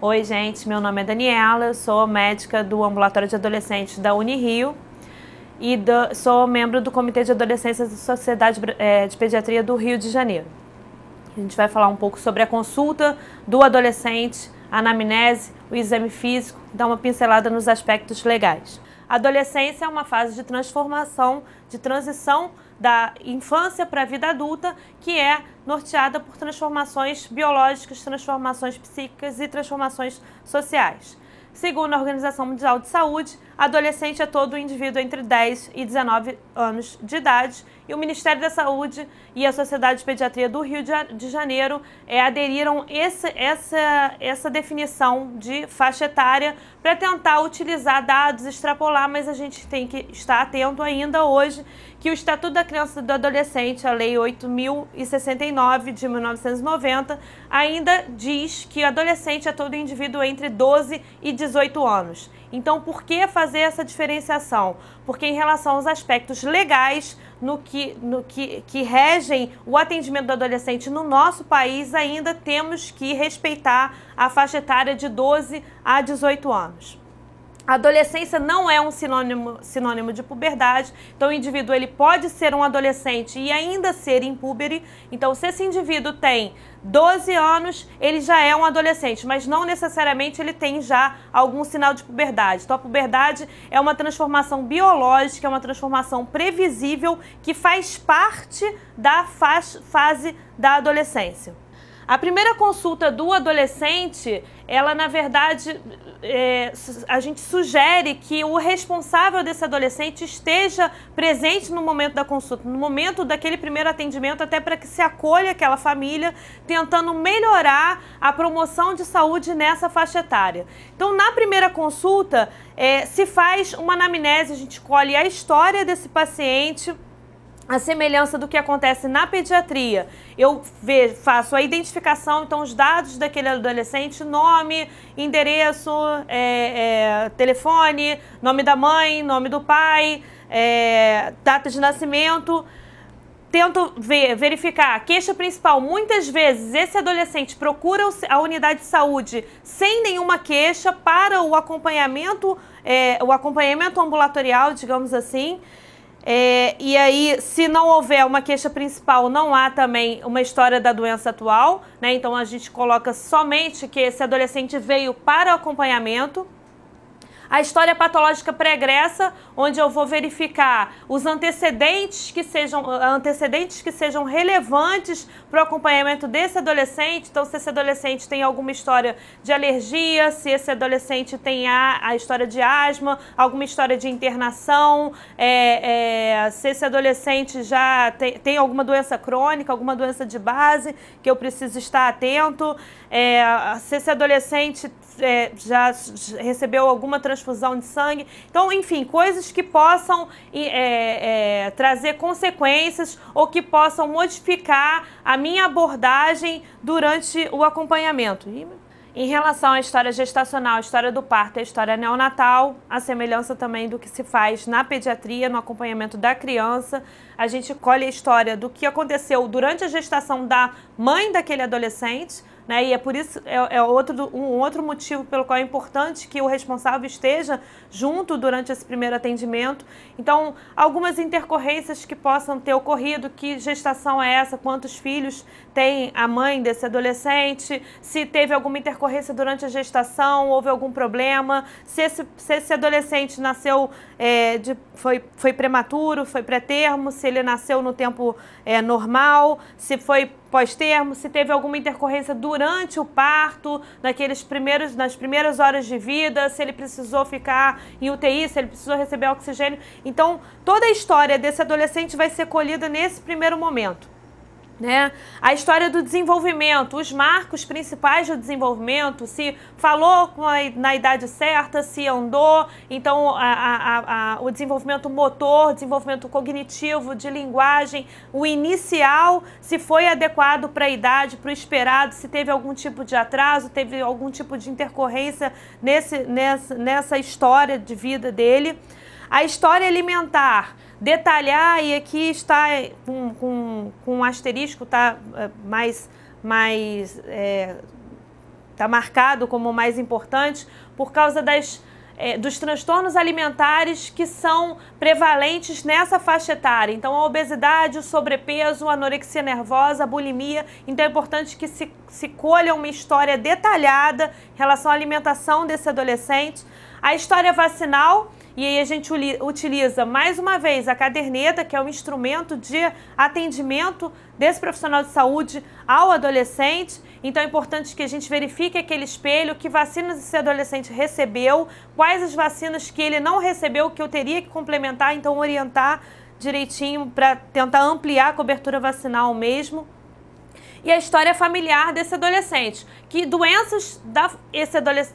Oi, gente, meu nome é Daniela, eu sou médica do Ambulatório de Adolescentes da Unirio e sou membro do Comitê de Adolescência da Sociedade de Pediatria do Rio de Janeiro. A gente vai falar um pouco sobre a consulta do adolescente, a anamnese, o exame físico, dar uma pincelada nos aspectos legais. A adolescência é uma fase de transformação, de transição da infância para a vida adulta, que é norteada por transformações biológicas, transformações psíquicas e transformações sociais. Segundo a Organização Mundial de Saúde, adolescente é todo indivíduo entre 10 e 19 anos de idade, e o Ministério da Saúde e a Sociedade de Pediatria do Rio de Janeiro aderiram essa definição de faixa etária para tentar utilizar dados, extrapolar, mas a gente tem que estar atento ainda hoje que o Estatuto da Criança e do Adolescente, a Lei 8.069 de 1990, ainda diz que adolescente é todo indivíduo entre 12 e 18 anos. Então, por que fazer essa diferenciação? Porque em relação aos aspectos legais que regem o atendimento do adolescente no nosso país, ainda temos que respeitar a faixa etária de 12 a 18 anos. A adolescência não é um sinônimo de puberdade, então o indivíduo ele pode ser um adolescente e ainda ser impúbere. Então, se esse indivíduo tem 12 anos, ele já é um adolescente, mas não necessariamente ele tem já algum sinal de puberdade. Então, a puberdade é uma transformação biológica, é uma transformação previsível que faz parte da fase da adolescência. A primeira consulta do adolescente, ela na verdade, a gente sugere que o responsável desse adolescente esteja presente no momento da consulta, no momento daquele primeiro atendimento, até para que se acolha aquela família, tentando melhorar a promoção de saúde nessa faixa etária. Então, na primeira consulta, se faz uma anamnese, a gente colhe a história desse paciente, a semelhança do que acontece na pediatria. Eu faço a identificação, então os dados daquele adolescente, nome, endereço, telefone, nome da mãe, nome do pai, data de nascimento. Tento verificar a queixa principal. Muitas vezes esse adolescente procura a unidade de saúde sem nenhuma queixa para o acompanhamento ambulatorial, digamos assim. E aí, se não houver uma queixa principal, não há também uma história da doença atual, né? Então, a gente coloca somente que esse adolescente veio para o acompanhamento. A história patológica pregressa, onde eu vou verificar os antecedentes que sejam relevantes para o acompanhamento desse adolescente. Então, se esse adolescente tem alguma história de alergia, se esse adolescente tem a história de asma, alguma história de internação, se esse adolescente já tem alguma doença crônica, alguma doença de base que eu preciso estar atento, se esse adolescente já recebeu alguma transfusão de sangue. Então, enfim, coisas que possam trazer consequências ou que possam modificar a minha abordagem durante o acompanhamento. Em relação à história gestacional, a história do parto e a história neonatal, a semelhança também do que se faz na pediatria, no acompanhamento da criança, a gente colhe a história do que aconteceu durante a gestação da mãe daquele adolescente, né? E é por isso, um outro motivo pelo qual é importante que o responsável esteja junto durante esse primeiro atendimento. Então, algumas intercorrências que possam ter ocorrido, que gestação é essa, quantos filhos tem a mãe desse adolescente, se teve alguma intercorrência durante a gestação, houve algum problema, se esse adolescente nasceu, foi prematuro, foi pré-termo, se ele nasceu no tempo normal, se foi pós-termo, se teve alguma intercorrência durante o parto, nas primeiras horas de vida, se ele precisou ficar em UTI, se ele precisou receber oxigênio. Então, toda a história desse adolescente vai ser colhida nesse primeiro momento. né? A história do desenvolvimento, os marcos principais do desenvolvimento, se falou na idade certa, se andou, então o desenvolvimento motor, desenvolvimento cognitivo, de linguagem, o inicial, se foi adequado para a idade, para o esperado, se teve algum tipo de atraso, teve algum tipo de intercorrência nessa história de vida dele. A história alimentar, detalhar, e aqui está com um asterisco, tá mais tá marcado como o mais importante por causa dos transtornos alimentares que são prevalentes nessa faixa etária. Então, a obesidade, o sobrepeso, a anorexia nervosa, a bulimia. Então, é importante que se colha uma história detalhada em relação à alimentação desse adolescente. A história vacinal, e aí a gente utiliza mais uma vez a caderneta, que é um instrumento de atendimento desse profissional de saúde ao adolescente. Então é importante que a gente verifique aquele espelho, que vacinas esse adolescente recebeu, quais as vacinas que ele não recebeu, que eu teria que complementar, então orientar direitinho para tentar ampliar a cobertura vacinal mesmo. E a história familiar desse adolescente, que doenças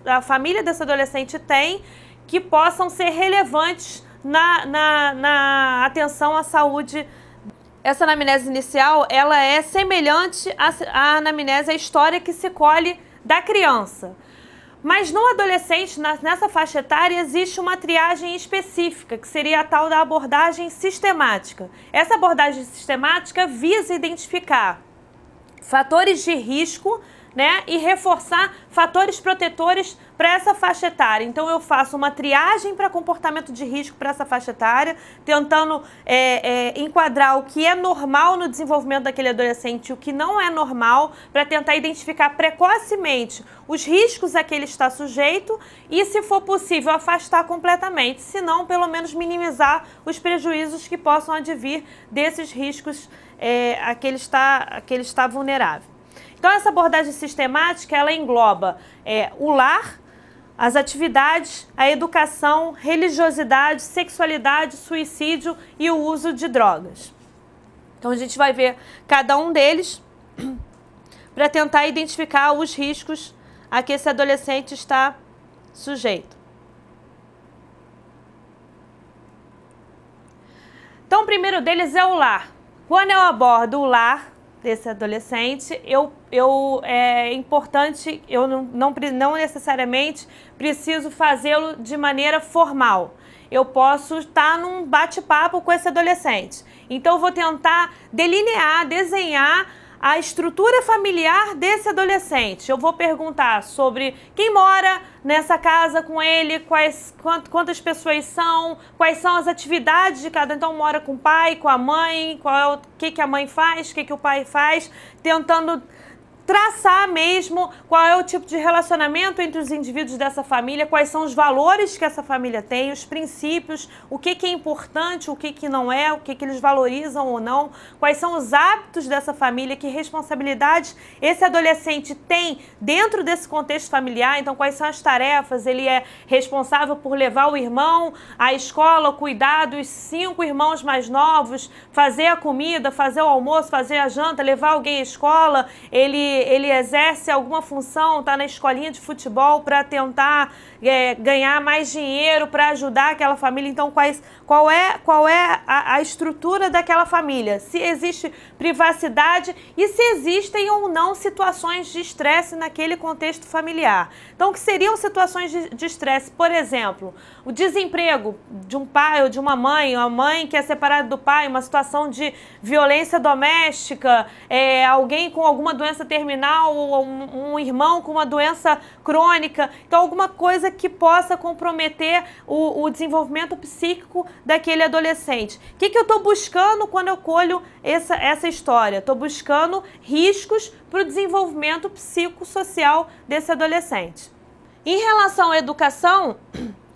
a família desse adolescente tem que possam ser relevantes na atenção à saúde. Essa anamnese inicial, ela é semelhante à anamnese, à história que se colhe da criança. Mas no adolescente, nessa faixa etária, existe uma triagem específica, que seria a tal da abordagem sistemática. Essa abordagem sistemática visa identificar fatores de risco, né, e reforçar fatores protetores para essa faixa etária. Então, eu faço uma triagem para comportamento de risco para essa faixa etária, tentando enquadrar o que é normal no desenvolvimento daquele adolescente e o que não é normal, para tentar identificar precocemente os riscos a que ele está sujeito e, se for possível, afastar completamente, se não, pelo menos minimizar os prejuízos que possam advir desses riscos a que ele está vulnerável. Então, essa abordagem sistemática, ela engloba o lar, as atividades, a educação, religiosidade, sexualidade, suicídio e o uso de drogas. Então, a gente vai ver cada um deles para tentar identificar os riscos a que esse adolescente está sujeito. Então, o primeiro deles é o lar. Quando eu abordo o lar desse adolescente, é importante, eu não necessariamente preciso fazê-lo de maneira formal. Eu posso estar num bate-papo com esse adolescente. Então, eu vou tentar delinear, desenhar a estrutura familiar desse adolescente. Eu vou perguntar sobre quem mora nessa casa com ele, quantas pessoas são, quais são as atividades de cada. Então, mora com o pai, com a mãe, o que a mãe faz, o que o pai faz, tentando traçar mesmo qual é o tipo de relacionamento entre os indivíduos dessa família, quais são os valores que essa família tem, os princípios, o que é importante, o que não é, o que eles valorizam ou não, quais são os hábitos dessa família, que responsabilidades esse adolescente tem dentro desse contexto familiar. Então, quais são as tarefas, ele é responsável por levar o irmão à escola, cuidar dos 5 irmãos mais novos, fazer a comida, fazer o almoço, fazer a janta, levar alguém à escola, ele exerce alguma função, está na escolinha de futebol para tentar ganhar mais dinheiro para ajudar aquela família. Então, qual é a estrutura daquela família? Se existe privacidade e se existem ou não situações de estresse naquele contexto familiar. Então, o que seriam situações de estresse? Por exemplo, o desemprego de um pai ou de uma mãe, a mãe que é separada do pai, uma situação de violência doméstica, alguém com alguma doença terminal, ou um irmão com uma doença crônica. Então, alguma coisa que possa comprometer o desenvolvimento psíquico daquele adolescente. O que eu estou buscando quando eu colho essa história? Estou buscando riscos para o desenvolvimento psicossocial desse adolescente. Em relação à educação,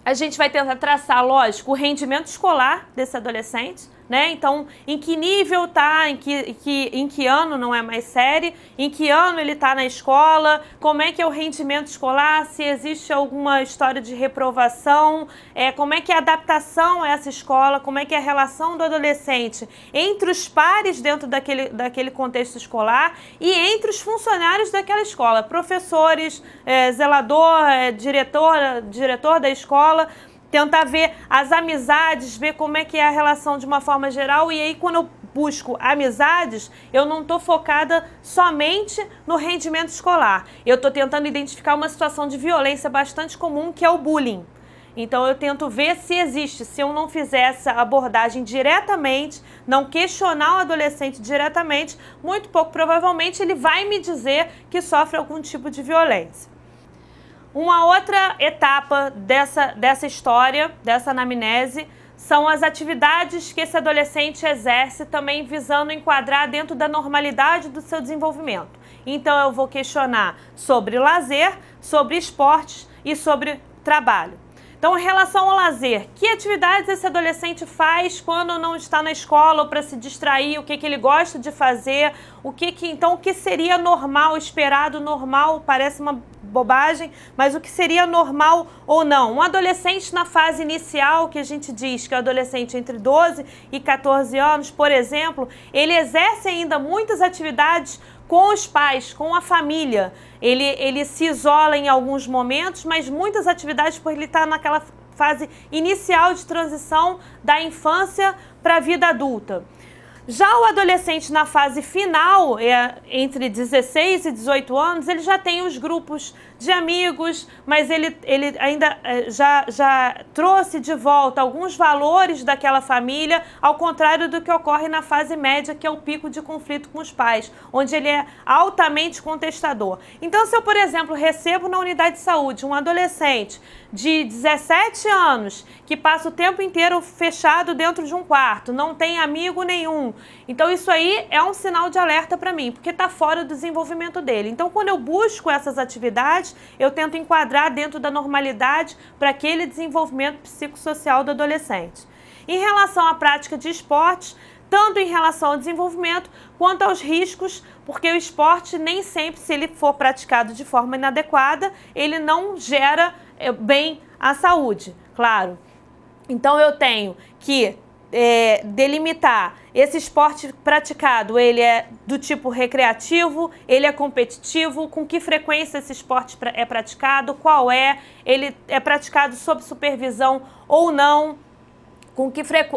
a gente vai tentar traçar, lógico, o rendimento escolar desse adolescente, né? Então, em que nível tá, em que ano, não é mais série, em que ano ele está na escola, como é que é o rendimento escolar, se existe alguma história de reprovação, como é que é a adaptação a essa escola, como é que é a relação do adolescente entre os pares dentro daquele contexto escolar e entre os funcionários daquela escola, professores, zelador, diretor da escola. Tentar ver as amizades, ver como é que é a relação de uma forma geral. E aí, quando eu busco amizades, eu não estou focada somente no rendimento escolar. Eu estou tentando identificar uma situação de violência bastante comum, que é o bullying. Então, eu tento ver se existe. Se eu não fizer essa abordagem diretamente, não questionar o adolescente diretamente, muito pouco provavelmente ele vai me dizer que sofre algum tipo de violência. Uma outra etapa dessa história, dessa anamnese, são as atividades que esse adolescente exerce também visando enquadrar dentro da normalidade do seu desenvolvimento. Então eu vou questionar sobre lazer, sobre esportes e sobre trabalho. Então, em relação ao lazer, que atividades esse adolescente faz quando não está na escola ou para se distrair, o que ele gosta de fazer, então o que seria normal, esperado, normal, parece uma bobagem, mas o que seria normal ou não. Um adolescente na fase inicial, que a gente diz que é o adolescente entre 12 e 14 anos, por exemplo, ele exerce ainda muitas atividades com os pais, com a família. Ele se isola em alguns momentos, mas muitas atividades por ele estar naquela fase inicial de transição da infância para a vida adulta. Já o adolescente na fase final, entre 16 e 18 anos, ele já tem os grupos de amigos, mas ele ainda já trouxe de volta alguns valores daquela família, ao contrário do que ocorre na fase média, que é o pico de conflito com os pais, onde ele é altamente contestador. Então, se eu, por exemplo, recebo na unidade de saúde um adolescente de 17 anos, que passa o tempo inteiro fechado dentro de um quarto, não tem amigo nenhum, então isso aí é um sinal de alerta para mim, porque está fora do desenvolvimento dele. Então, quando eu busco essas atividades, eu tento enquadrar dentro da normalidade para aquele desenvolvimento psicossocial do adolescente. Em relação à prática de esportes, tanto em relação ao desenvolvimento quanto aos riscos, porque o esporte nem sempre, se ele for praticado de forma inadequada, ele não gera bem à saúde, claro. Então eu tenho que delimitar esse esporte praticado, ele é do tipo recreativo, ele é competitivo, com que frequência esse esporte é praticado, ele é praticado sob supervisão ou não,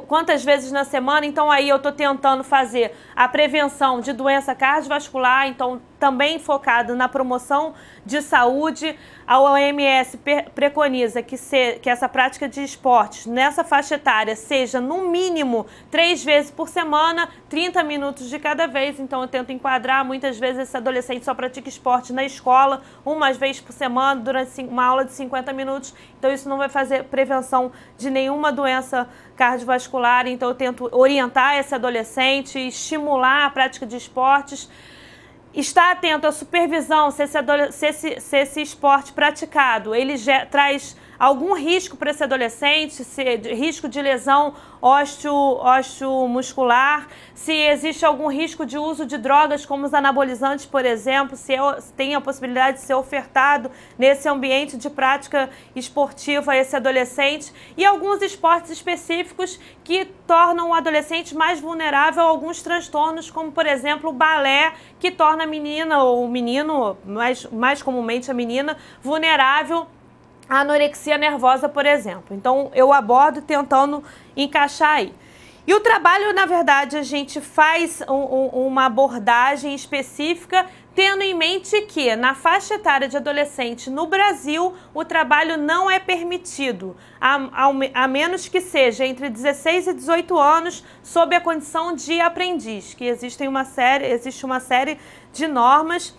quantas vezes na semana. Então aí eu estou tentando fazer a prevenção de doença cardiovascular, então também focado na promoção de saúde. A OMS preconiza que essa prática de esportes nessa faixa etária seja no mínimo 3 vezes por semana, 30 minutos de cada vez. Então eu tento enquadrar, muitas vezes esse adolescente só pratica esporte na escola, uma vez por semana, durante uma aula de 50 minutos. Então isso não vai fazer prevenção de nenhuma doença cardiovascular. Então eu tento orientar esse adolescente, estimular a prática de esportes. Estar atento à supervisão, se esse esporte praticado, ele traz algum risco para esse adolescente, risco de lesão osteomuscular, se existe algum risco de uso de drogas como os anabolizantes, por exemplo, se tem a possibilidade de ser ofertado nesse ambiente de prática esportiva a esse adolescente, e alguns esportes específicos que tornam o adolescente mais vulnerável a alguns transtornos, como por exemplo o balé, que torna a menina ou o menino, mais comumente a menina, vulnerável a anorexia nervosa, por exemplo. Então, eu abordo tentando encaixar aí. E o trabalho, na verdade, a gente faz uma abordagem específica, tendo em mente que, na faixa etária de adolescente no Brasil, o trabalho não é permitido, a menos que seja entre 16 e 18 anos, sob a condição de aprendiz, que existe uma série de normas.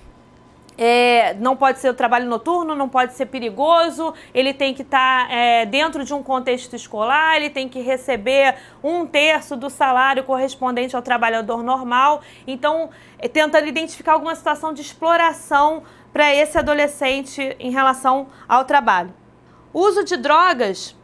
Não pode ser o trabalho noturno, não pode ser perigoso, ele tem que estar dentro de um contexto escolar, ele tem que receber 1/3 do salário correspondente ao trabalhador normal. Então, tentando identificar alguma situação de exploração para esse adolescente em relação ao trabalho. O uso de drogas,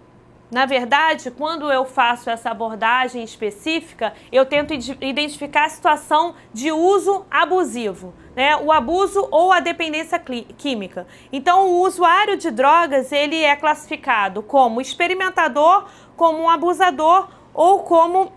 na verdade, quando eu faço essa abordagem específica, eu tento identificar a situação de uso abusivo, né? O abuso ou a dependência química. Então, o usuário de drogas, ele é classificado como experimentador, como um abusador ou como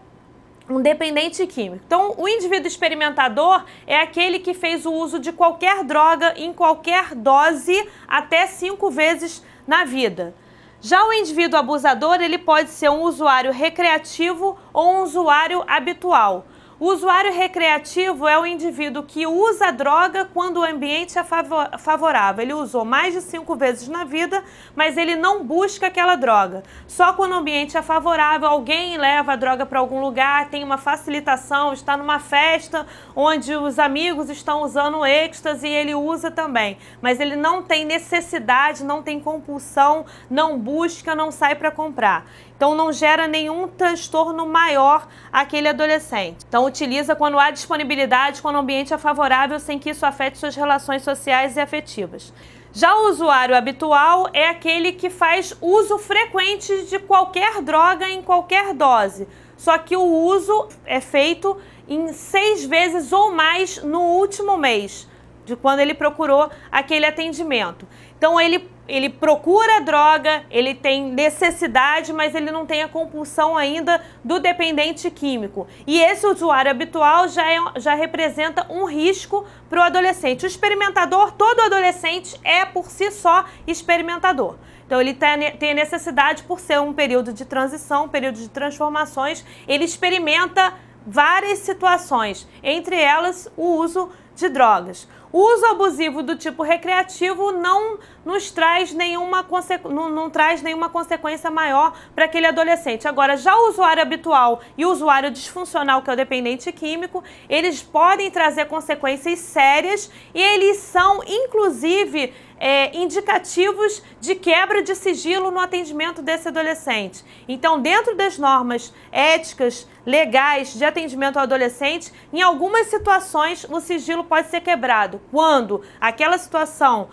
um dependente químico. Então, o indivíduo experimentador é aquele que fez o uso de qualquer droga em qualquer dose até 5 vezes na vida. Já o indivíduo abusador, ele pode ser um usuário recreativo ou um usuário habitual. O usuário recreativo é o indivíduo que usa a droga quando o ambiente é favorável. Ele usou mais de 5 vezes na vida, mas ele não busca aquela droga. Só quando o ambiente é favorável, alguém leva a droga para algum lugar, tem uma facilitação, está numa festa onde os amigos estão usando êxtase e ele usa também. Mas ele não tem necessidade, não tem compulsão, não busca, não sai para comprar. Então não gera nenhum transtorno maior àquele adolescente. Então utiliza quando há disponibilidade, quando o ambiente é favorável, sem que isso afete suas relações sociais e afetivas. Já o usuário habitual é aquele que faz uso frequente de qualquer droga em qualquer dose. Só que o uso é feito em 6 vezes ou mais no último mês, de quando ele procurou aquele atendimento. Então ele procura a droga, ele tem necessidade, mas ele não tem a compulsão ainda do dependente químico. E esse usuário habitual já representa um risco para o adolescente. O experimentador, todo adolescente é por si só experimentador. Então ele tem necessidade, por ser um período de transição, um período de transformações, ele experimenta várias situações, entre elas o uso de drogas. O uso abusivo do tipo recreativo não traz nenhuma consequência maior para aquele adolescente. Agora, já o usuário habitual e o usuário disfuncional, que é o dependente químico, eles podem trazer consequências sérias e eles são, inclusive, indicativos de quebra de sigilo no atendimento desse adolescente. Então, dentro das normas éticas, legais de atendimento ao adolescente, em algumas situações o sigilo pode ser quebrado, quando aquela situação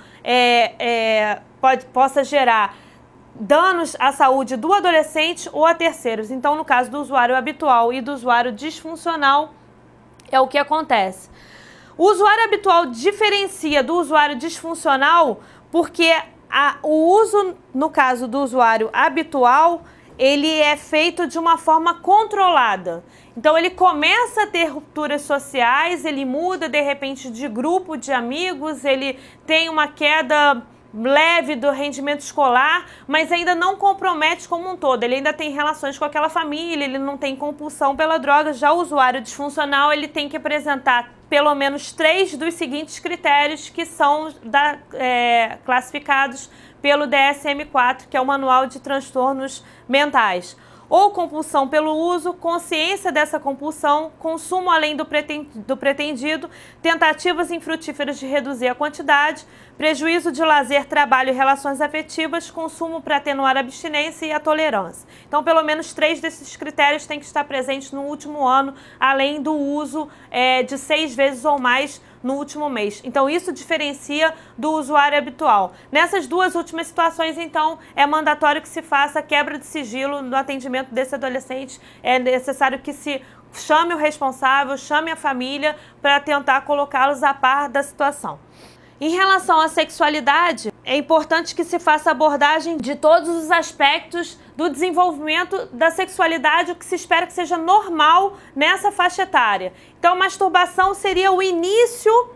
possa gerar danos à saúde do adolescente ou a terceiros. Então, no caso do usuário habitual e do usuário disfuncional, é o que acontece. O usuário habitual diferencia do usuário disfuncional porque o uso, no caso do usuário habitual, ele é feito de uma forma controlada. Então ele começa a ter rupturas sociais, ele muda de repente de grupo de amigos, ele tem uma queda leve do rendimento escolar, mas ainda não compromete como um todo. Ele ainda tem relações com aquela família, ele não tem compulsão pela droga. Já o usuário disfuncional, ele tem que apresentar pelo menos 3 dos seguintes critérios que são classificados pelo DSM-4, que é o Manual de Transtornos Mentais. Ou compulsão pelo uso, consciência dessa compulsão, consumo além do pretendido, tentativas infrutíferas de reduzir a quantidade, prejuízo de lazer, trabalho e relações afetivas, consumo para atenuar a abstinência e a tolerância. Então, pelo menos 3 desses critérios têm que estar presentes no último ano, além do uso de 6 vezes ou mais no último mês. Então, isso diferencia do usuário habitual. Nessas duas últimas situações, então, é mandatório que se faça quebra de sigilo no atendimento desse adolescente. É necessário que se chame o responsável, chame a família para tentar colocá-los a par da situação. Em relação à sexualidade, é importante que se faça abordagem de todos os aspectos do desenvolvimento da sexualidade, o que se espera que seja normal nessa faixa etária. Então, a masturbação seria o início,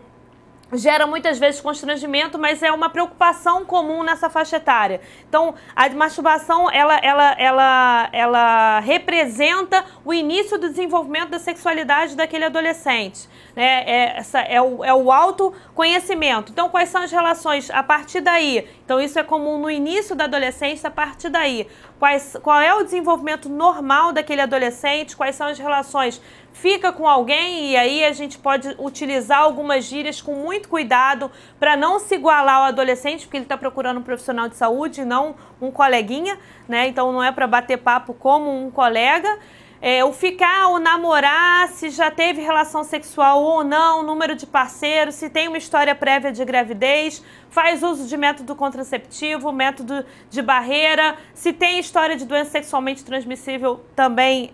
gera muitas vezes constrangimento, mas é uma preocupação comum nessa faixa etária. Então, a masturbação, ela representa o início do desenvolvimento da sexualidade daquele adolescente. É o autoconhecimento. Então, quais são as relações a partir daí? Então, isso é comum no início da adolescência, a partir daí. Qual é o desenvolvimento normal daquele adolescente? Quais são as relações? Fica com alguém, e aí a gente pode utilizar algumas gírias com muito cuidado para não se igualar ao adolescente, porque ele está procurando um profissional de saúde e não um coleguinha, né? Então não é para bater papo como um colega. O ficar, o namorar, se já teve relação sexual ou não, número de parceiros, se tem uma história prévia de gravidez, faz uso de método contraceptivo, método de barreira, se tem história de doença sexualmente transmissível também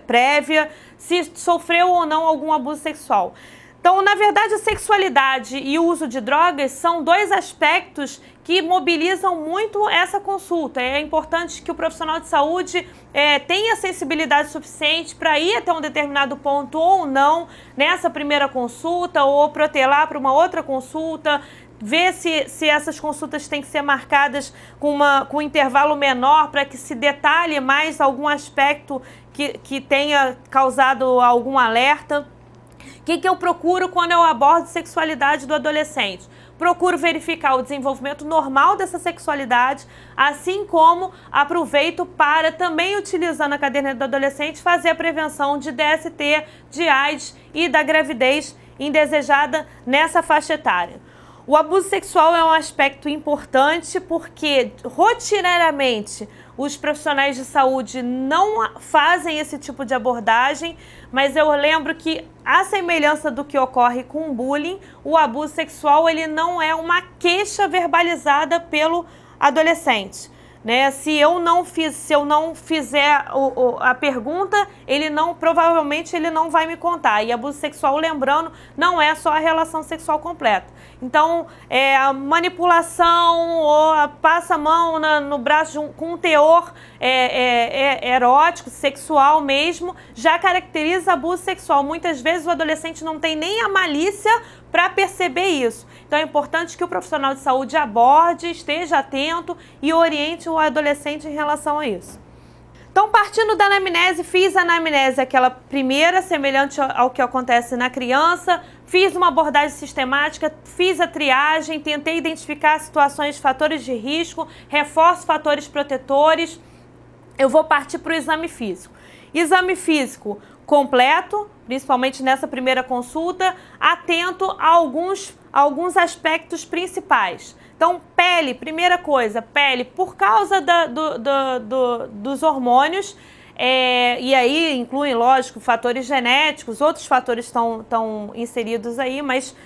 prévia, se sofreu ou não algum abuso sexual. Então, na verdade, a sexualidade e o uso de drogas são 2 aspectos que mobilizam muito essa consulta. É importante que o profissional de saúde tenha sensibilidade suficiente para ir até um determinado ponto ou não nessa primeira consulta, ou protelar para uma outra consulta, ver se essas consultas têm que ser marcadas com um intervalo menor para que se detalhe mais algum aspecto que tenha causado algum alerta. O que eu procuro quando eu abordo sexualidade do adolescente? Procuro verificar o desenvolvimento normal dessa sexualidade, assim como aproveito para também, utilizando a caderneta do adolescente, fazer a prevenção de DST, de AIDS e da gravidez indesejada nessa faixa etária. O abuso sexual é um aspecto importante porque, rotineiramente, os profissionais de saúde não fazem esse tipo de abordagem, mas eu lembro que, à semelhança do que ocorre com o bullying, o abuso sexual ele não é uma queixa verbalizada pelo adolescente. Né? Se eu não fizer a pergunta, provavelmente ele não vai me contar. E abuso sexual, lembrando, não é só a relação sexual completa. Então, a manipulação ou passa a mão no braço com um teor erótico, sexual mesmo, já caracteriza abuso sexual. Muitas vezes o adolescente não tem nem a malícia para perceber isso. Então é importante que o profissional de saúde aborde, esteja atento e oriente o adolescente em relação a isso. Então, partindo da anamnese, fiz a anamnese, aquela primeira, semelhante ao que acontece na criança, fiz uma abordagem sistemática, fiz a triagem, tentei identificar situações, fatores de risco, reforço fatores protetores. Eu vou partir para o exame físico. Exame físico completo, principalmente nessa primeira consulta, atento a alguns aspectos principais. Então, pele, primeira coisa, pele, por causa dos hormônios, e aí incluem, lógico, fatores genéticos, outros fatores estão inseridos aí, mas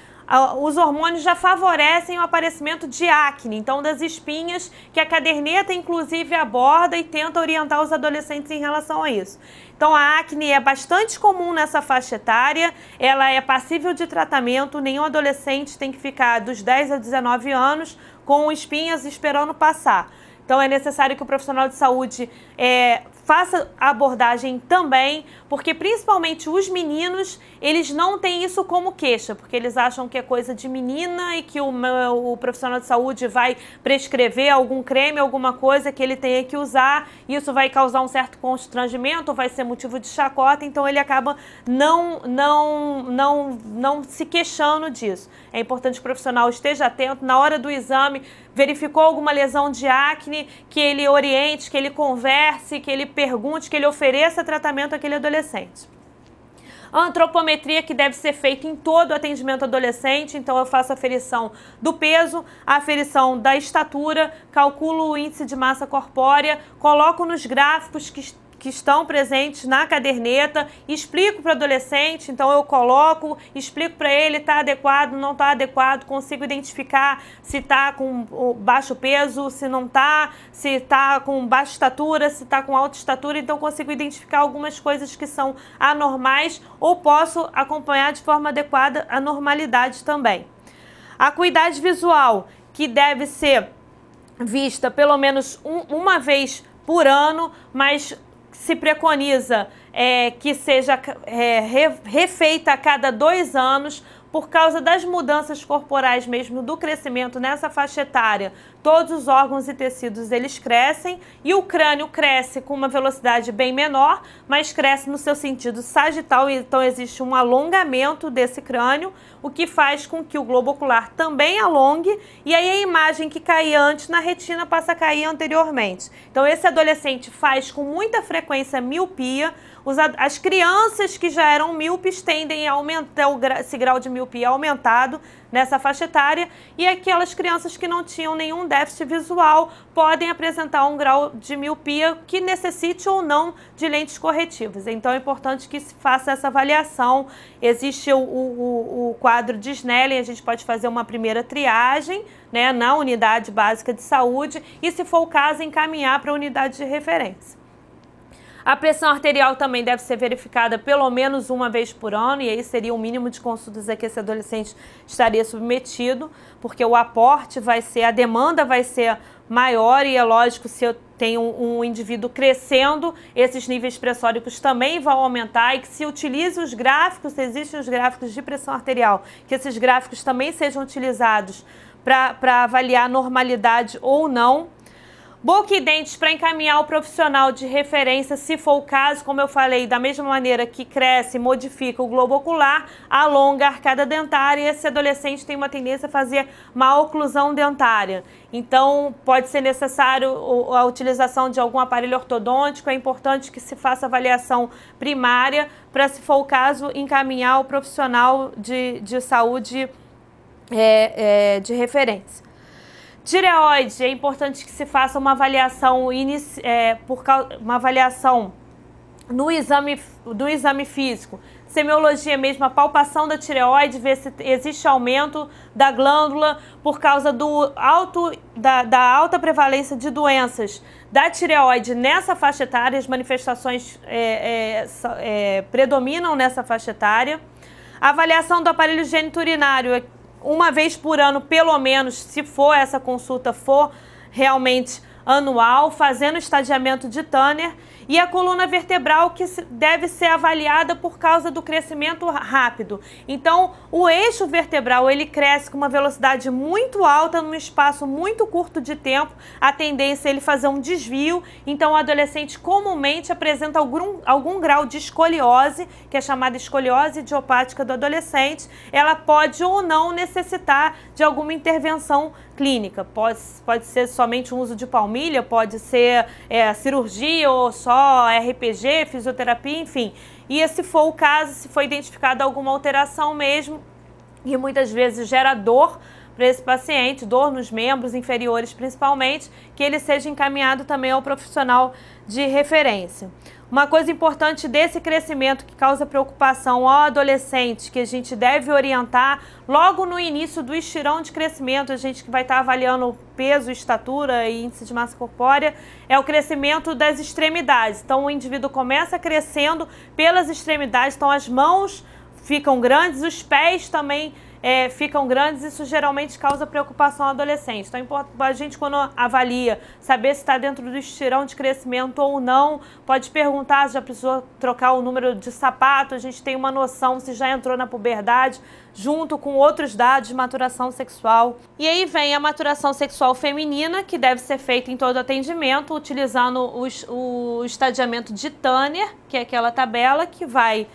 os hormônios já favorecem o aparecimento de acne, então das espinhas, que a caderneta inclusive aborda e tenta orientar os adolescentes em relação a isso. Então a acne é bastante comum nessa faixa etária, ela é passível de tratamento, nenhum adolescente tem que ficar dos 10 a 19 anos com espinhas esperando passar. Então é necessário que o profissional de saúde faça a abordagem também, porque principalmente os meninos, eles não têm isso como queixa, porque eles acham que é coisa de menina e que o profissional de saúde vai prescrever algum creme, alguma coisa que ele tenha que usar, isso vai causar um certo constrangimento, vai ser motivo de chacota, então ele acaba não se queixando disso. É importante que o profissional esteja atento, na hora do exame, verificou alguma lesão de acne, que ele oriente, que ele converse, que ele pergunte, que ele ofereça tratamento àquele adolescente. A antropometria que deve ser feita em todo o atendimento adolescente, então eu faço a aferição do peso, a aferição da estatura, calculo o índice de massa corpórea, coloco nos gráficos que estão presentes na caderneta, explico para o adolescente, então eu coloco, explico para ele, está adequado, não está adequado, consigo identificar se está com baixo peso, se não está, se está com baixa estatura, se está com alta estatura, então consigo identificar algumas coisas que são anormais ou posso acompanhar de forma adequada a normalidade também. A acuidade visual, que deve ser vista pelo menos uma vez por ano, mas se preconiza que seja refeita a cada 2 anos, por causa das mudanças corporais mesmo, do crescimento nessa faixa etária. Todos os órgãos e tecidos eles crescem e o crânio cresce com uma velocidade bem menor, mas cresce no seu sentido sagital, então existe um alongamento desse crânio, o que faz com que o globo ocular também alongue e aí a imagem que caía antes na retina passa a cair anteriormente. Então esse adolescente faz com muita frequência miopia. As crianças que já eram míopes tendem a aumentar esse grau de miopia aumentado nessa faixa etária e aquelas crianças que não tinham nenhum déficit visual podem apresentar um grau de miopia que necessite ou não de lentes corretivas. Então é importante que se faça essa avaliação. Existe o quadro de Snellen, a gente pode fazer uma primeira triagem, né, na unidade básica de saúde e, se for o caso, encaminhar para a unidade de referência. A pressão arterial também deve ser verificada pelo menos uma vez por ano, e aí seria o mínimo de consultas a que esse adolescente estaria submetido, porque o aporte vai ser, a demanda vai ser maior e é lógico, se eu tenho um indivíduo crescendo, esses níveis pressóricos também vão aumentar e que se utilize os gráficos, existem os gráficos de pressão arterial, que esses gráficos também sejam utilizados para avaliar normalidade ou não. Boca e dentes para encaminhar o profissional de referência, se for o caso, como eu falei, da mesma maneira que cresce, modifica o globo ocular, alonga a arcada dentária e esse adolescente tem uma tendência a fazer má oclusão dentária. Então, pode ser necessário a utilização de algum aparelho ortodôntico, é importante que se faça avaliação primária para, se for o caso, encaminhar o profissional de saúde de referência. Tireoide, é importante que se faça uma avaliação, uma avaliação no exame físico. Semiologia mesmo, a palpação da tireoide, ver se existe aumento da glândula por causa da alta prevalência de doenças da tireoide nessa faixa etária. As manifestações predominam nessa faixa etária. A avaliação do aparelho geniturinário, uma vez por ano, pelo menos, se for essa consulta for realmente anual, fazendo estadiamento de Tanner. E a coluna vertebral, que deve ser avaliada por causa do crescimento rápido. Então, o eixo vertebral, ele cresce com uma velocidade muito alta num espaço muito curto de tempo. A tendência é ele fazer um desvio. Então, o adolescente comumente apresenta algum grau de escoliose, que é chamada escoliose idiopática do adolescente. Ela pode ou não necessitar de alguma intervenção clínica. Pode ser somente um uso de palmilha, pode ser cirurgia ou só RPG, fisioterapia, enfim. E se for o caso, se for identificada alguma alteração mesmo, e muitas vezes gera dor para esse paciente, dor nos membros inferiores principalmente, que ele seja encaminhado também ao profissional de referência. Uma coisa importante desse crescimento que causa preocupação ao adolescente, que a gente deve orientar logo no início do estirão de crescimento, a gente que vai estar avaliando peso, estatura e índice de massa corpórea, é o crescimento das extremidades. Então o indivíduo começa crescendo pelas extremidades, então as mãos ficam grandes, os pés também ficam grandes, isso geralmente causa preocupação ao adolescente. Então, a gente, quando avalia, saber se está dentro do estirão de crescimento ou não, pode perguntar se já precisou trocar o número de sapato, a gente tem uma noção se já entrou na puberdade, junto com outros dados de maturação sexual. E aí vem a maturação sexual feminina, que deve ser feita em todo atendimento, utilizando o estadiamento de Tanner, que é aquela tabela que vai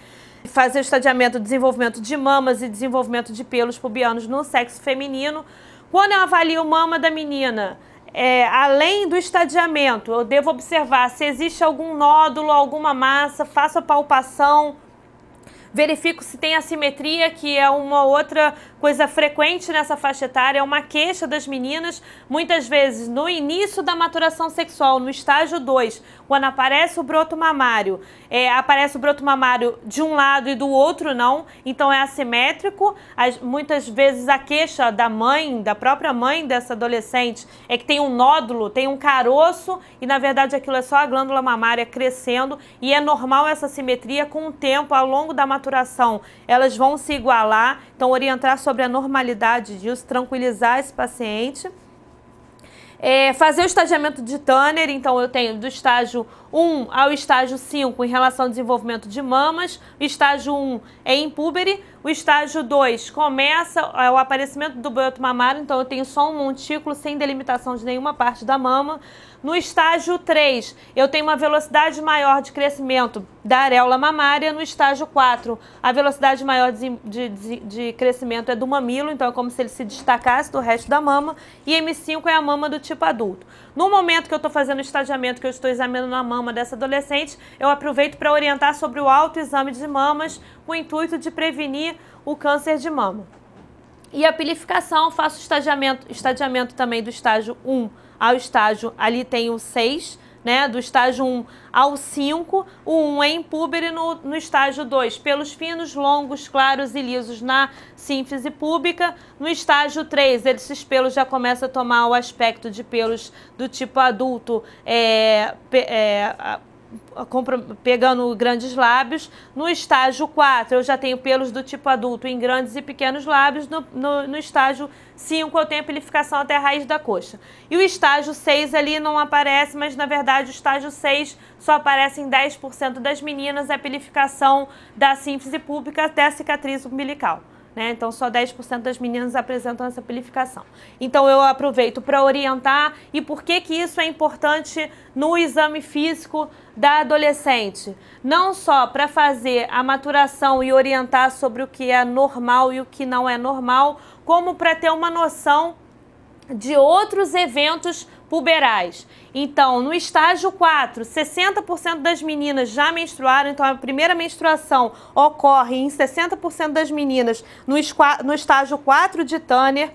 fazer o estadiamento de desenvolvimento de mamas e desenvolvimento de pelos pubianos no sexo feminino. Quando eu avalio mama da menina, além do estadiamento, eu devo observar se existe algum nódulo, alguma massa, faço a palpação, verifico se tem assimetria, que é uma outra coisa frequente nessa faixa etária, é uma queixa das meninas, muitas vezes no início da maturação sexual, no estágio 2, quando aparece o broto mamário, aparece o broto mamário de um lado e do outro não, então é assimétrico. Muitas vezes a queixa da mãe, da própria mãe dessa adolescente, é que tem um nódulo, tem um caroço e na verdade aquilo é só a glândula mamária crescendo e é normal essa assimetria. Com o tempo, ao longo da maturação, elas vão se igualar, então orientar sobre a normalidade disso, tranquilizar esse paciente. Fazer o estadiamento de Tanner, então eu tenho do estágio 1 ao estágio 5 em relação ao desenvolvimento de mamas. O estágio 1 é impúbere, o estágio 2 começa o aparecimento do broto mamário, então eu tenho só um montículo sem delimitação de nenhuma parte da mama. No estágio 3, eu tenho uma velocidade maior de crescimento da areola mamária. No estágio 4, a velocidade maior de crescimento é do mamilo, então é como se ele se destacasse do resto da mama. E M5 é a mama do tipo adulto. No momento que eu estou fazendo o estadiamento, que eu estou examinando a mama dessa adolescente, eu aproveito para orientar sobre o autoexame de mamas, com o intuito de prevenir o câncer de mama. E a pilificação, faço estadiamento também do estágio 1 ao estágio, ali tem o 6, né, do estágio 1 ao 5, o 1 é impúbere. No estágio 2, pelos finos, longos, claros e lisos na sínfise púbica. No estágio 3, esses pelos já começam a tomar o aspecto de pelos do tipo adulto, pegando grandes lábios. No estágio 4, eu já tenho pelos do tipo adulto em grandes e pequenos lábios. No estágio 5, eu tenho a pilificação até a raiz da coxa. E o estágio 6 ali não aparece, mas na verdade o estágio 6 só aparece em 10% das meninas, é a pilificação da sínfise púbica até a cicatriz umbilical. né? Então, só 10% das meninas apresentam essa pilificação. Então, eu aproveito para orientar e por que que isso é importante no exame físico da adolescente. Não só para fazer a maturação e orientar sobre o que é normal e o que não é normal, como para ter uma noção de outros eventos puberais. Então, no estágio 4, 60% das meninas já menstruaram, então a primeira menstruação ocorre em 60% das meninas no estágio 4 de Tanner.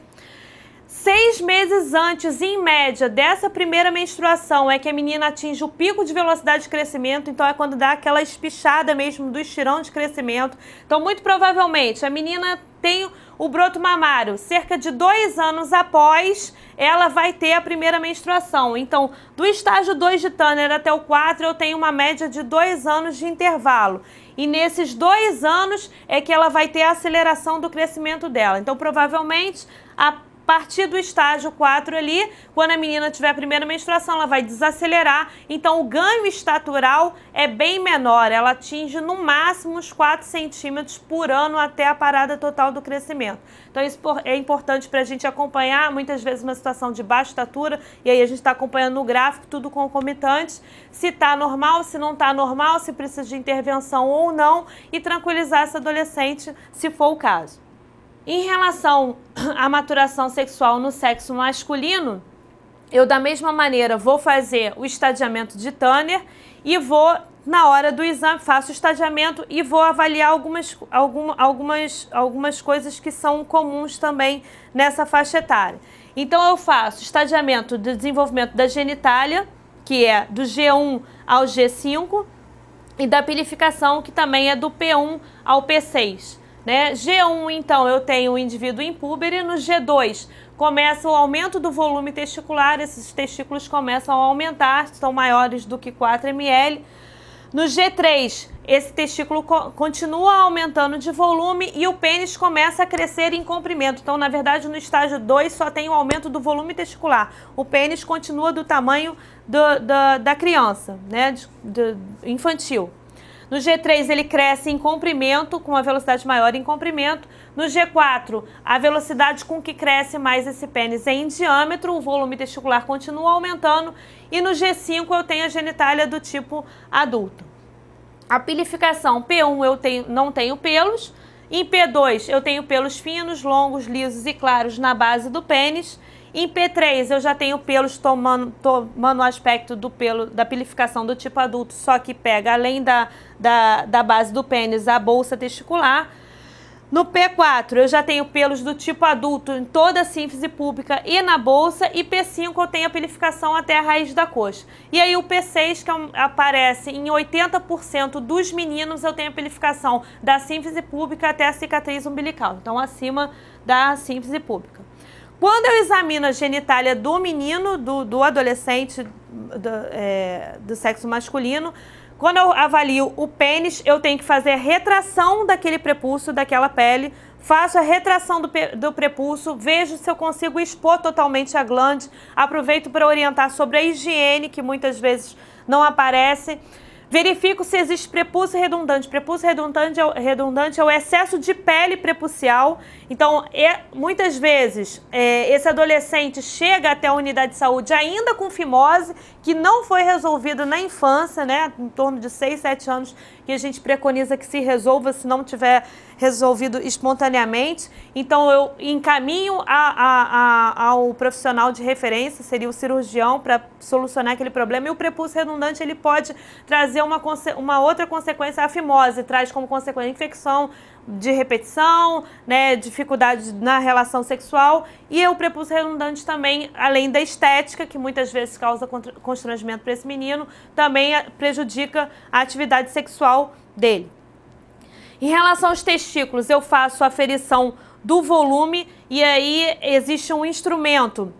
6 meses antes, em média, dessa primeira menstruação é que a menina atinge o pico de velocidade de crescimento, então é quando dá aquela espichada mesmo do estirão de crescimento. Então, muito provavelmente, a menina tem o broto mamário cerca de 2 anos após ela vai ter a primeira menstruação. Então, do estágio 2 de Tanner até o 4, eu tenho uma média de 2 anos de intervalo. E nesses 2 anos é que ela vai ter a aceleração do crescimento dela. Então, provavelmente, a partir do estágio 4 ali, quando a menina tiver a primeira menstruação, ela vai desacelerar, então o ganho estatural é bem menor, ela atinge no máximo uns 4 centímetros por ano até a parada total do crescimento. Então isso é importante para a gente acompanhar, muitas vezes uma situação de baixa estatura, e aí a gente está acompanhando no gráfico, tudo concomitante, se está normal, se não está normal, se precisa de intervenção ou não, e tranquilizar essa adolescente, se for o caso. Em relação à maturação sexual no sexo masculino, eu da mesma maneira vou fazer o estadiamento de Tanner e vou, na hora do exame, faço o estadiamento e vou avaliar algumas coisas que são comuns também nessa faixa etária. Então eu faço estadiamento de desenvolvimento da genitália, que é do G1 ao G5, e da pilificação, que também é do P1 ao P6. Né? G1, então, eu tenho o indivíduo impúbere. No G2, começa o aumento do volume testicular, esses testículos começam a aumentar, são maiores do que 4 ml. No G3, esse testículo continua aumentando de volume e o pênis começa a crescer em comprimento. Então, na verdade, no estágio 2 só tem o aumento do volume testicular. O pênis continua do tamanho da criança, né? Infantil. No G3 ele cresce em comprimento, com uma velocidade maior em comprimento. No G4, a velocidade com que cresce mais esse pênis é em diâmetro, o volume testicular continua aumentando. E no G5 eu tenho a genitália do tipo adulto. A pilificação P1 não tenho pelos. Em P2 eu tenho pelos finos, longos, lisos e claros na base do pênis. Em P3 eu já tenho pelos tomando o aspecto do pelo da pilificação do tipo adulto, só que pega além da base do pênis a bolsa testicular. No P4 eu já tenho pelos do tipo adulto em toda a sínfise púbica e na bolsa, e P5 eu tenho a pilificação até a raiz da coxa. E aí o P6, que aparece em 80% dos meninos, eu tenho a pilificação da sínfise púbica até a cicatriz umbilical, então acima da sínfise púbica. Quando eu examino a genitália do menino, do adolescente do sexo masculino, quando eu avalio o pênis, eu tenho que fazer a retração daquele prepúcio, daquela pele, faço a retração do prepúcio, vejo se eu consigo expor totalmente a glande, aproveito para orientar sobre a higiene, que muitas vezes não aparece. Verifico se existe prepúcio redundante. Prepúcio redundante é o excesso de pele prepucial. Então, muitas vezes, esse adolescente chega até a unidade de saúde ainda com fimose, que não foi resolvido na infância, né? Em torno de 6, 7 anos, que a gente preconiza que se resolva, se não tiver resolvido espontaneamente. Então, eu encaminho ao profissional de referência, seria o cirurgião, para solucionar aquele problema. E o prepúcio redundante, ele pode trazer uma outra consequência. A fimose traz como consequência infecção de repetição, né, dificuldade na relação sexual, e o prepúcio redundante também, além da estética, que muitas vezes causa constrangimento para esse menino, também prejudica a atividade sexual dele. Em relação aos testículos, eu faço a aferição do volume, e aí existe um instrumento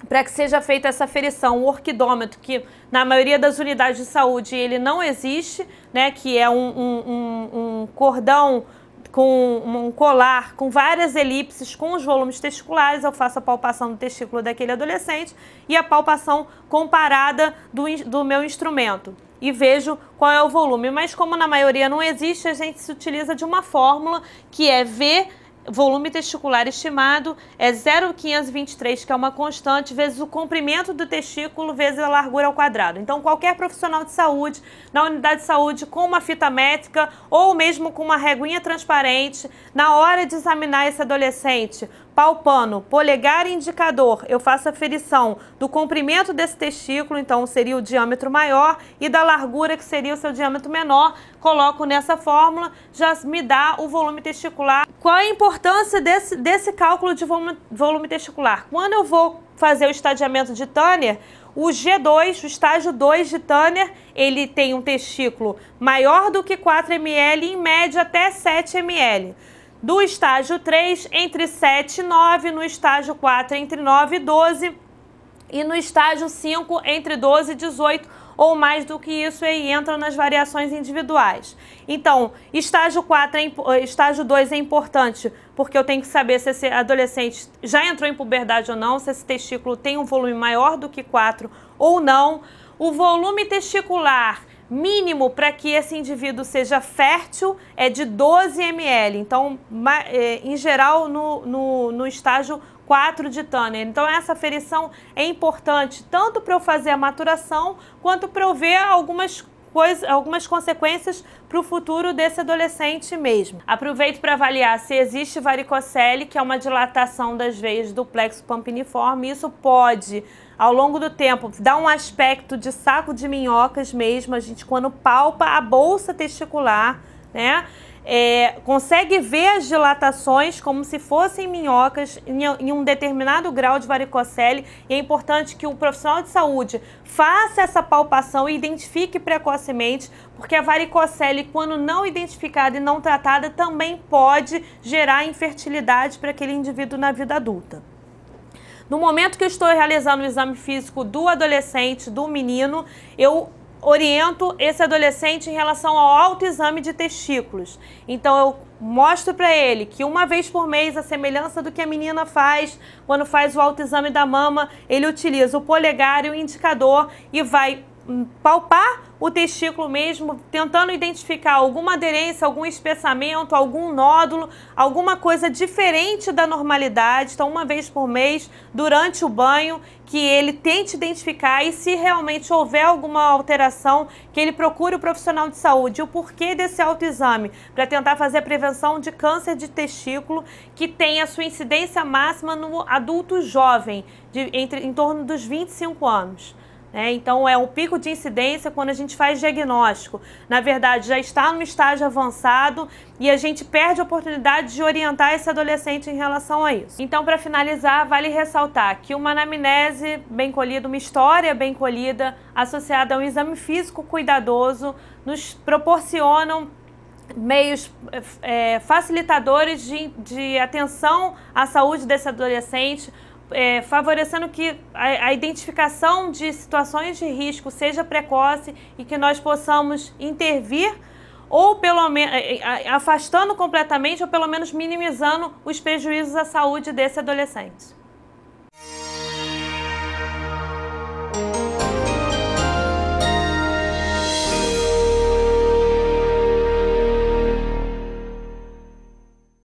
para que seja feita essa aferição, o orquidômetro, que na maioria das unidades de saúde ele não existe, né, que é um cordão com um colar com várias elipses com os volumes testiculares. Eu faço a palpação do testículo daquele adolescente e a palpação comparada do meu instrumento e vejo qual é o volume. Mas como na maioria não existe, a gente se utiliza de uma fórmula que é V volume testicular estimado é 0,523, que é uma constante, vezes o comprimento do testículo, vezes a largura ao quadrado. Então, qualquer profissional de saúde, na unidade de saúde, com uma fita métrica ou mesmo com uma reguinha transparente, na hora de examinar esse adolescente, palpando polegar e indicador, eu faço a ferição do comprimento desse testículo, então seria o diâmetro maior, e da largura, que seria o seu diâmetro menor, coloco nessa fórmula, já me dá o volume testicular. Qual é a importância desse cálculo de volume testicular? Quando eu vou fazer o estadiamento de Tanner, o G2, o estágio 2 de Tanner, ele tem um testículo maior do que 4 ml, em média até 7 ml. Do estágio 3, entre 7 e 9, no estágio 4, entre 9 e 12, e no estágio 5, entre 12 e 18, ou mais do que isso, aí entram nas variações individuais. Então, estágio 2 é importante, porque eu tenho que saber se esse adolescente já entrou em puberdade ou não, se esse testículo tem um volume maior do que 4 ou não. O volume testicular mínimo para que esse indivíduo seja fértil é de 12 ml. Então, em geral, no estágio 4 de Tanner. Então, essa aferição é importante tanto para eu fazer a maturação, quanto para eu ver algumas consequências para o futuro desse adolescente mesmo. Aproveito para avaliar se existe varicocele, que é uma dilatação das veias do plexo pampiniforme. Isso pode, ao longo do tempo, dar um aspecto de saco de minhocas mesmo. A gente, quando palpa a bolsa testicular, né, consegue ver as dilatações como se fossem minhocas em um determinado grau de varicocele, e é importante que o profissional de saúde faça essa palpação e identifique precocemente, porque a varicocele, quando não identificada e não tratada, também pode gerar infertilidade para aquele indivíduo na vida adulta. No momento que eu estou realizando o exame físico do adolescente, do menino, eu oriento esse adolescente em relação ao autoexame de testículos. Então, eu mostro para ele que uma vez por mês, a semelhança do que a menina faz quando faz o autoexame da mama, ele utiliza o polegar e o indicador e vai palpar o testículo mesmo, tentando identificar alguma aderência, algum espessamento, algum nódulo, alguma coisa diferente da normalidade. Então, uma vez por mês, durante o banho, que ele tente identificar, e se realmente houver alguma alteração, que ele procure o profissional de saúde. O porquê desse autoexame? Para tentar fazer a prevenção de câncer de testículo, que tem a sua incidência máxima no adulto jovem, em torno dos 25 anos. Então, é o pico de incidência quando a gente faz diagnóstico. Na verdade, já está no estágio avançado e a gente perde a oportunidade de orientar esse adolescente em relação a isso. Então, para finalizar, vale ressaltar que uma anamnese bem colhida, uma história bem colhida, associada a um exame físico cuidadoso, nos proporcionam meios facilitadores de atenção à saúde desse adolescente, favorecendo que a identificação de situações de risco seja precoce e que nós possamos intervir, ou pelo menos afastando completamente, ou pelo menos minimizando os prejuízos à saúde desse adolescente.